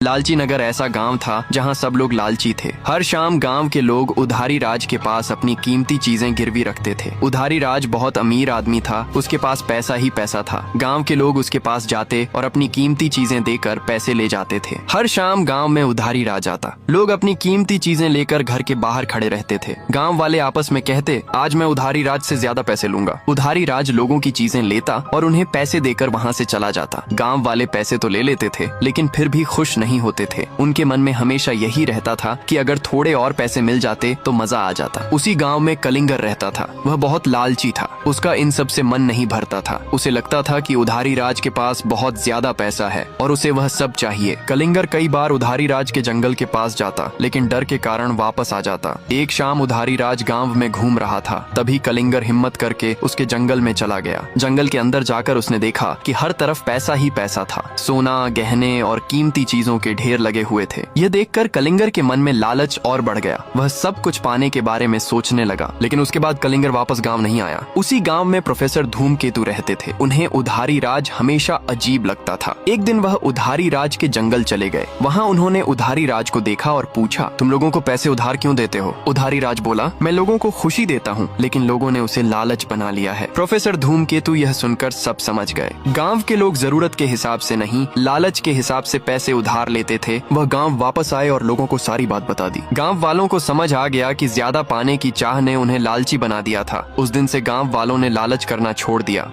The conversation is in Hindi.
लालची नगर ऐसा गांव था जहां सब लोग लालची थे। हर शाम गांव के लोग उधारी राज के पास अपनी कीमती चीजें गिरवी रखते थे। उधारी राज बहुत अमीर आदमी था, उसके पास पैसा ही पैसा था। गांव के लोग उसके पास जाते और अपनी कीमती चीजें देकर पैसे ले जाते थे। हर शाम गांव में उधारी राज आता। लोग अपनी कीमती चीजें लेकर घर के बाहर खड़े रहते थे। गांव वाले आपस में कहते, आज मैं उधारी राज से ज्यादा पैसे लूंगा। उधारी राज लोगों की चीजें लेता और उन्हें पैसे देकर वहां से चला जाता। गांव वाले पैसे तो ले लेते थे, लेकिन फिर भी खुश नहीं होते थे। उनके मन में हमेशा यही रहता था कि अगर थोड़े और पैसे मिल जाते तो मजा आ जाता। उसी गांव में कलिंगर रहता था। वह बहुत लालची था। उसका इन सब से मन नहीं भरता था। उसे लगता था कि उधारी राज के पास बहुत ज्यादा पैसा है और उसे वह सब चाहिए। कलिंगर कई बार उधारी राज के जंगल के पास जाता, लेकिन डर के कारण वापस आ जाता। एक शाम उधारी राज गांव में घूम रहा था, तभी कलिंगर हिम्मत करके उसके जंगल में चला गया। जंगल के अंदर जाकर उसने देखा कि हर तरफ पैसा ही पैसा था। सोना, गहने और कीमती चीजों के ढेर लगे हुए थे। यह देखकर कलिंगर के मन में लालच और बढ़ गया। वह सब कुछ पाने के बारे में सोचने लगा, लेकिन उसके बाद कलिंगर वापस गांव नहीं आया। उसी गांव में प्रोफेसर धूमकेतु रहते थे। उन्हें उधारी राज हमेशा अजीब लगता था। एक दिन वह उधारी राज के जंगल चले गए। वहाँ उन्होंने उधारी राज को देखा और पूछा, तुम लोगों को पैसे उधार क्यों देते हो? उधारी राज बोला, मैं लोगों को खुशी देता हूँ, लेकिन लोगों ने उसे लालच बना लिया है। प्रोफेसर धूमकेतु यह सुनकर सब समझ गए। गांव के लोग जरूरत के हिसाब से नहीं, लालच के हिसाब से पैसे उधार लेते थे। वह गांव वापस आए और लोगों को सारी बात बता दी। गांव वालों को समझ आ गया कि ज्यादा पाने की चाह ने उन्हें लालची बना दिया था। उस दिन से गांव वालों ने लालच करना छोड़ दिया।